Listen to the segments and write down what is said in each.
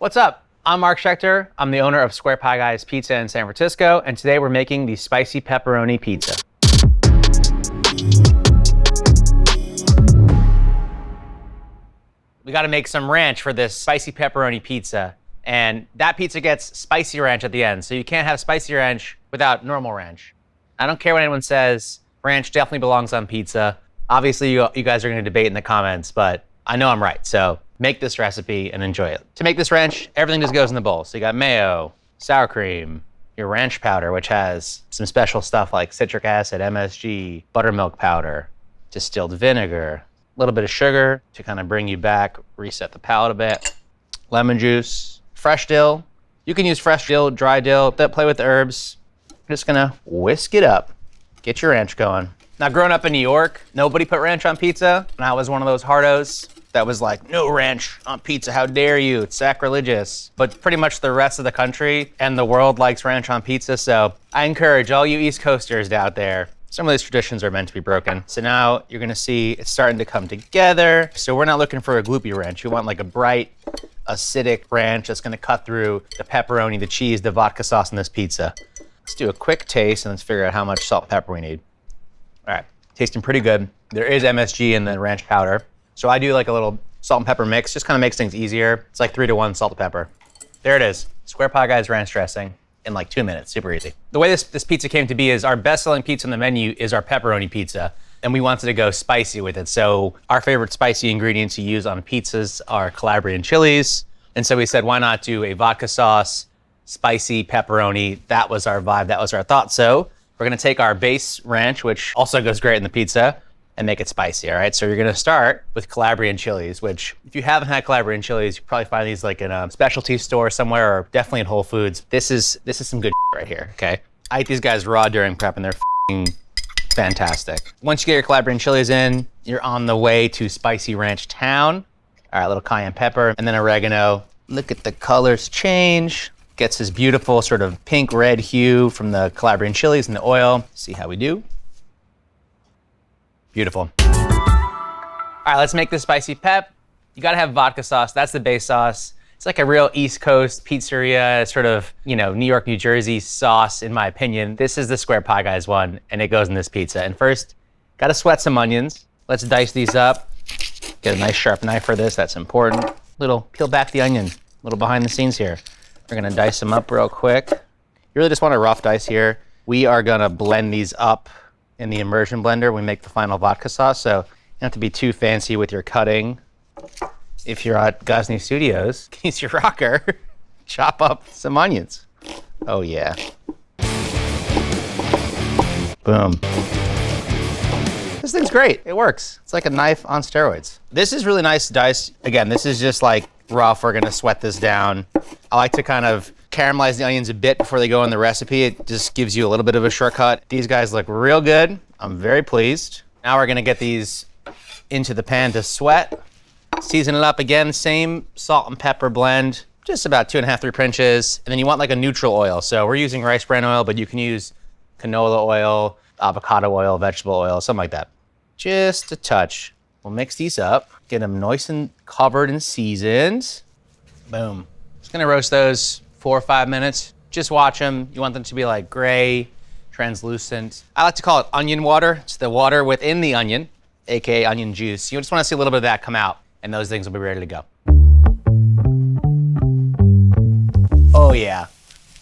What's up? I'm Marc Schechter. I'm the owner of Square Pie Guys Pizza in San Francisco, and today we're making the spicy pepperoni pizza. We gotta make some ranch for this spicy pepperoni pizza, and that pizza gets spicy ranch at the end, so you can't have spicy ranch without normal ranch. I don't care what anyone says, ranch definitely belongs on pizza. Obviously, you guys are gonna debate in the comments, but I know I'm right, so make this recipe and enjoy it. To make this ranch, everything just goes in the bowl. So you got mayo, sour cream, your ranch powder, which has some special stuff like citric acid, MSG, buttermilk powder, distilled vinegar, a little bit of sugar to kind of bring you back, reset the palate a bit, lemon juice, fresh dill. You can use fresh dill, dry dill, play with the herbs. I'm just gonna whisk it up, get your ranch going. Now, growing up in New York, nobody put ranch on pizza, and I was one of those hardos that was like, no ranch on pizza, how dare you, it's sacrilegious. But pretty much the rest of the country and the world likes ranch on pizza, so I encourage all you East Coasters out there, some of these traditions are meant to be broken. So now you're gonna see it's starting to come together. So we're not looking for a gloopy ranch. We want like a bright, acidic ranch that's gonna cut through the pepperoni, the cheese, the vodka sauce in this pizza. Let's do a quick taste and let's figure out how much salt and pepper we need. All right, tasting pretty good. There is MSG in the ranch powder. So I do like a little salt and pepper mix, just kind of makes things easier. It's like 3-to-1 salt and pepper. There it is, Square Pie Guys ranch dressing in like 2 minutes, super easy. The way this pizza came to be is our best-selling pizza on the menu is our pepperoni pizza, and we wanted to go spicy with it. So our favorite spicy ingredients to use on pizzas are Calabrian chilies. And so we said, why not do a vodka sauce, spicy pepperoni? That was our vibe, that was our thought. So we're gonna take our base ranch, which also goes great in the pizza, and make it spicy, all right? So you're gonna start with Calabrian chilies, which if you haven't had Calabrian chilies, you probably find these like in a specialty store somewhere or definitely in Whole Foods. This is some good right here, okay? I eat these guys raw during prep and they're fantastic. Once you get your Calabrian chilies in, you're on the way to spicy ranch town. All right, a little cayenne pepper and then oregano. Look at the colors change. Gets this beautiful sort of pink red hue from the Calabrian chilies and the oil. See how we do. Beautiful. All right, let's make this spicy pep. You gotta have vodka sauce, that's the base sauce. It's like a real East Coast pizzeria, sort of, you know, New York, New Jersey sauce, in my opinion. This is the Square Pie Guys one, and it goes in this pizza. And first, gotta sweat some onions. Let's dice these up. Get a nice sharp knife for this, that's important. Little, peel back the onion, little behind the scenes here. We're gonna dice them up real quick. You really just want a rough dice here. We are gonna blend these up in the immersion blender when we make the final vodka sauce, so you don't have to be too fancy with your cutting. If you're at Gozney Studios, use your rocker, chop up some onions. Oh yeah. Boom. This thing's great, it works. It's like a knife on steroids. This is really nice dice. Again, this is just like rough, we're gonna sweat this down. I like to kind of caramelize the onions a bit before they go in the recipe. It just gives you a little bit of a shortcut. These guys look real good. I'm very pleased. Now we're gonna get these into the pan to sweat. Season it up again, same salt and pepper blend, just about 2.5-3 pinches. And then you want like a neutral oil. So we're using rice bran oil, but you can use canola oil, avocado oil, vegetable oil, something like that. Just a touch. We'll mix these up, get them nice and covered and seasoned. Boom. Just gonna roast those 4 or 5 minutes. Just watch them. You want them to be like gray, translucent. I like to call it onion water. It's the water within the onion, AKA onion juice. You just wanna see a little bit of that come out and those things will be ready to go. Oh yeah.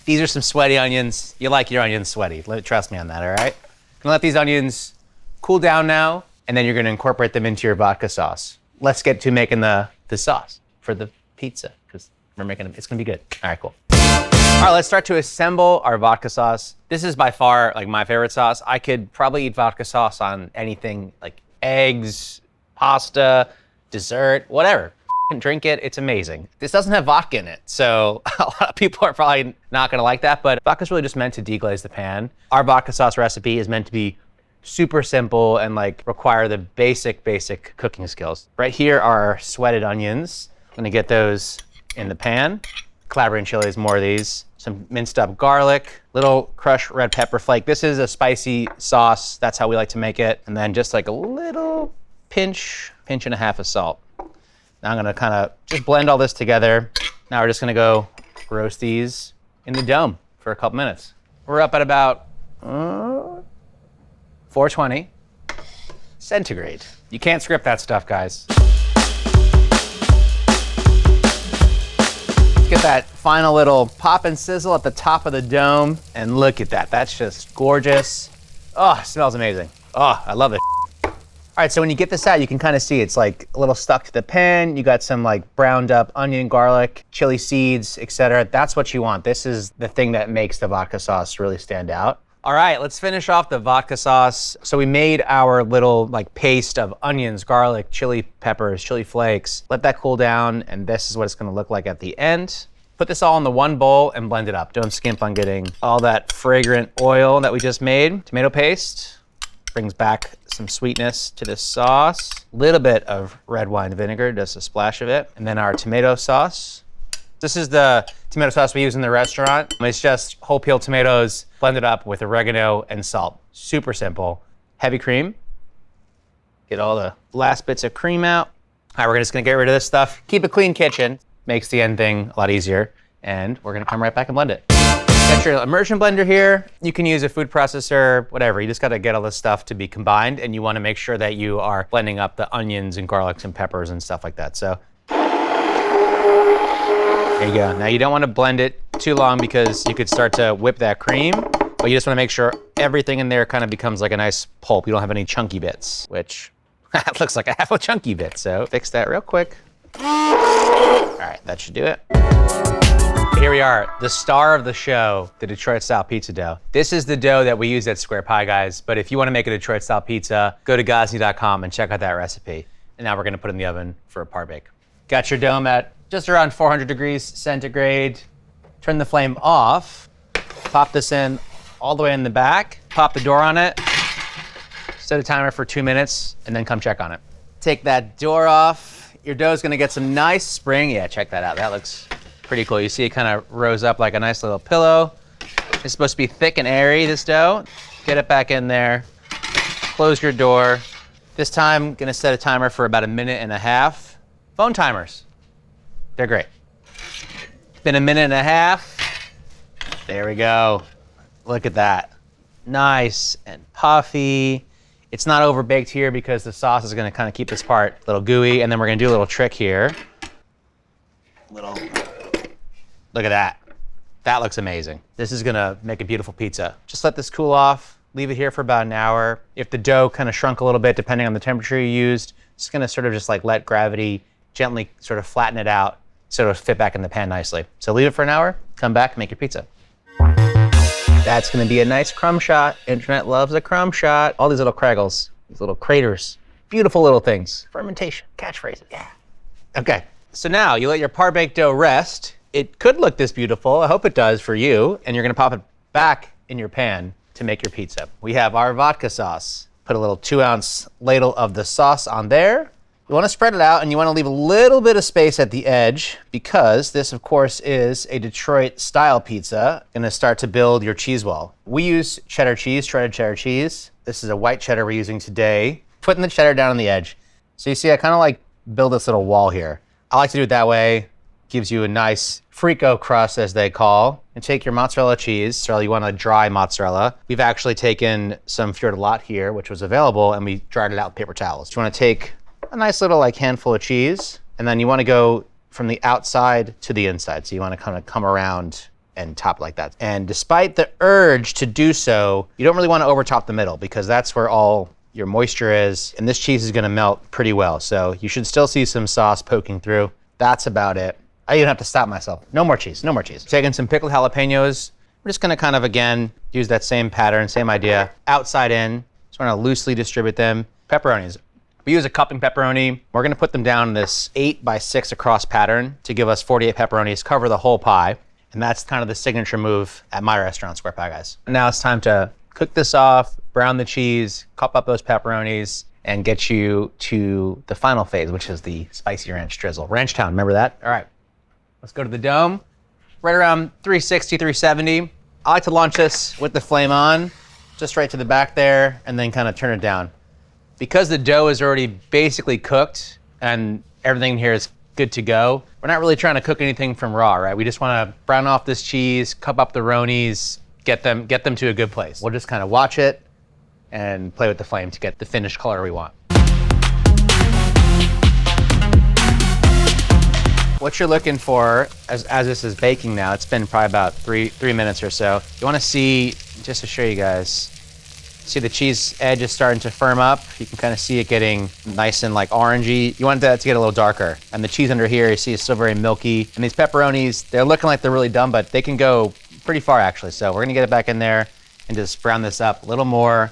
These are some sweaty onions. You like your onions sweaty. Trust me on that, all right? Gonna let these onions cool down now, and then you're gonna incorporate them into your vodka sauce. Let's get to making the sauce for the pizza, because we're making it's gonna be good. All right, cool. All right, let's start to assemble our vodka sauce. This is by far like my favorite sauce. I could probably eat vodka sauce on anything like eggs, pasta, dessert, whatever. Drink it, it's amazing. This doesn't have vodka in it, so a lot of people are probably not gonna like that, but vodka's really just meant to deglaze the pan. Our vodka sauce recipe is meant to be super simple and like require the basic cooking skills. Right here are our sweated onions. I'm gonna get those in the pan. Calabrian chilies, more of these. Some minced up garlic, little crushed red pepper flake. This is a spicy sauce. That's how we like to make it. And then just like a little pinch and a half of salt. Now I'm gonna kind of just blend all this together. Now we're just gonna go roast these in the dome for a couple minutes. We're up at about 420 centigrade. You can't script that stuff, guys. Get that final little pop and sizzle at the top of the dome, and look at that. That's just gorgeous. Oh, it smells amazing. Oh, I love it. All right, so when you get this out, you can kind of see it's like a little stuck to the pan. You got some like browned up onion, garlic, chili seeds, etc. That's what you want. This is the thing that makes the vodka sauce really stand out. All right, let's finish off the vodka sauce. So we made our little like paste of onions, garlic, chili peppers, chili flakes. Let that cool down, and this is what it's gonna look like at the end. Put this all in the one bowl and blend it up. Don't skimp on getting all that fragrant oil that we just made. Tomato paste brings back some sweetness to this sauce. A little bit of red wine vinegar, just a splash of it. And then our tomato sauce. This is the tomato sauce we use in the restaurant. It's just whole peeled tomatoes blended up with oregano and salt. Super simple. Heavy cream. Get all the last bits of cream out. All right, we're just gonna get rid of this stuff. Keep a clean kitchen. Makes the end thing a lot easier. And we're gonna come right back and blend it. Got your immersion blender here. You can use a food processor, whatever. You just gotta get all this stuff to be combined, and you wanna make sure that you are blending up the onions and garlics and peppers and stuff like that. So there you go. Now you don't want to blend it too long because you could start to whip that cream, but you just want to make sure everything in there kind of becomes like a nice pulp. You don't have any chunky bits, which looks like I have a chunky bit, so fix that real quick. All right, that should do it. Here we are, the star of the show, the Detroit style pizza dough. This is the dough that we use at Square Pie, guys, but if you want to make a Detroit style pizza, go to gozney.com and check out that recipe. And now we're going to put it in the oven for a par bake. Got your dome at just around 400 degrees centigrade. Turn the flame off. Pop this in all the way in the back. Pop the door on it. Set a timer for 2 minutes and then come check on it. Take that door off. Your dough's gonna get some nice spring. Yeah, check that out. That looks pretty cool. You see it kind of rose up like a nice little pillow. It's supposed to be thick and airy, this dough. Get it back in there. Close your door. This time, gonna set a timer for about 1.5 minutes. Phone timers. They're great. Been 1.5 minutes. There we go. Look at that. Nice and puffy. It's not overbaked here because the sauce is gonna kind of keep this part a little gooey, and then we're gonna do a little trick here. Look at that. That looks amazing. This is gonna make a beautiful pizza. Just let this cool off. Leave it here for about an hour. If the dough kind of shrunk a little bit, depending on the temperature you used, it's gonna sort of just like let gravity gently sort of flatten it out so it'll fit back in the pan nicely. So leave it for an hour, come back, and make your pizza. That's gonna be a nice crumb shot. Internet loves a crumb shot. All these little craggles, these little craters, beautiful little things. Fermentation, catchphrases, yeah. Okay, so now you let your par baked dough rest. It could look this beautiful, I hope it does for you, and you're gonna pop it back in your pan to make your pizza. We have our vodka sauce. Put a little 2-ounce ladle of the sauce on there. You want to spread it out, and you want to leave a little bit of space at the edge because this, of course, is a Detroit style pizza. Going to start to build your cheese wall. We use cheddar cheese, shredded cheddar cheese. This is a white cheddar we're using today. Putting the cheddar down on the edge. So you see, I kind of like build this little wall here. I like to do it that way. Gives you a nice frico crust, as they call. And take your mozzarella cheese, so you want a dry mozzarella. We've actually taken some fior di latte here, which was available, and we dried it out with paper towels. You want to take a nice little like handful of cheese, and then you want to go from the outside to the inside. So you want to kind of come around and top like that. And despite the urge to do so, you don't really want to overtop the middle because that's where all your moisture is, and this cheese is going to melt pretty well. So you should still see some sauce poking through. That's about it. I even have to stop myself. No more cheese, no more cheese. Taking some pickled jalapenos. We're just going to kind of, again, use that same pattern, same idea. Outside in, just want to loosely distribute them. Pepperonis. We use a cupping pepperoni. We're gonna put them down in this 8x6 across pattern to give us 48 pepperonis, cover the whole pie. And that's kind of the signature move at my restaurant, Square Pie Guys. Now it's time to cook this off, brown the cheese, cup up those pepperonis, and get you to the final phase, which is the spicy ranch drizzle. Ranch Town, remember that? All right, let's go to the dome. Right around 360, 370. I like to launch this with the flame on, just right to the back there, and then kind of turn it down. Because the dough is already basically cooked and everything here is good to go. We're not really trying to cook anything from raw, right? We just want to brown off this cheese, cup up the ronies, get them to a good place. We'll just kind of watch it and play with the flame to get the finished color we want. What you're looking for as this is baking now, it's been probably about three minutes or so. You want to see, just to show you guys, see the cheese edge is starting to firm up. You can kind of see it getting nice and like orangey. You want that to get a little darker. And the cheese under here, you see, is still very milky. And these pepperonis, they're looking like they're really done, but they can go pretty far actually. So we're gonna get it back in there and just brown this up a little more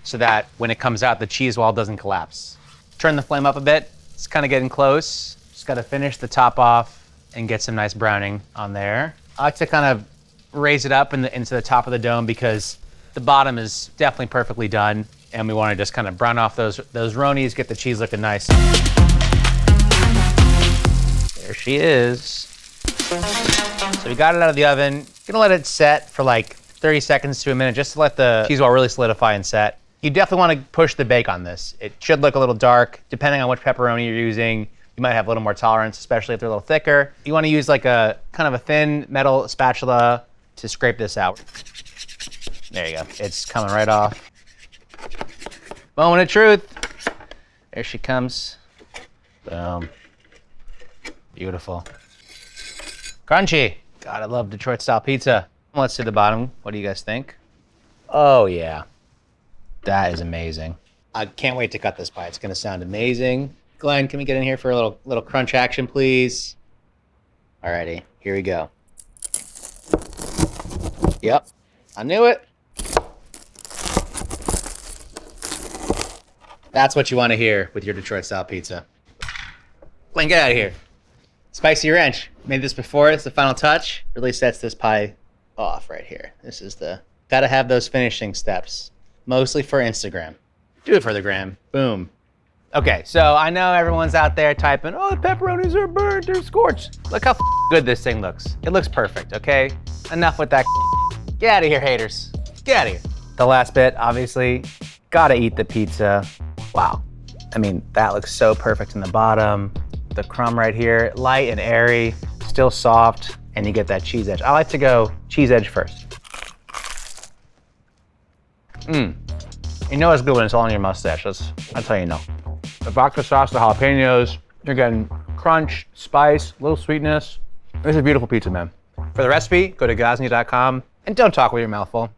so that when it comes out, the cheese wall doesn't collapse. Turn the flame up a bit. It's kind of getting close. Just gotta finish the top off and get some nice browning on there. I like to kind of raise it up into the top of the dome because the bottom is definitely perfectly done, and we want to just kind of brown off those ronies, get the cheese looking nice. There she is. So we got it out of the oven. Gonna let it set for like 30 seconds to a minute just to let the cheese wall really solidify and set. You definitely want to push the bake on this. It should look a little dark. Depending on which pepperoni you're using, you might have a little more tolerance, especially if they're a little thicker. You want to use like a kind of a thin metal spatula to scrape this out. There you go. It's coming right off. Moment of truth. There she comes. Boom. Beautiful. Crunchy. God, I love Detroit style pizza. Let's see the bottom. What do you guys think? Oh yeah. That is amazing. I can't wait to cut this pie. It's gonna sound amazing. Glenn, can we get in here for a little crunch action, please? Alrighty, here we go. Yep, I knew it. That's what you want to hear with your Detroit style pizza. Glenn, get out of here. Spicy ranch. Made this before. It's the final touch. Really sets this pie off right here. This is gotta have those finishing steps. Mostly for Instagram. Do it for the gram. Boom. Okay, so I know everyone's out there typing, oh, the pepperonis are burnt, they're scorched. Look how good this thing looks. It looks perfect, okay? Enough with that. Get out of here, haters. Get out of here. The last bit, obviously, gotta eat the pizza. Wow. I mean, that looks so perfect in the bottom. The crumb right here, light and airy, still soft, and you get that cheese edge. I like to go cheese edge first. You know it's good when it's all on your mustache. That's how you know. The vodka sauce, the jalapenos, you're getting crunch, spice, a little sweetness. This is a beautiful pizza, man. For the recipe, go to Gozney.com and don't talk with your mouth full.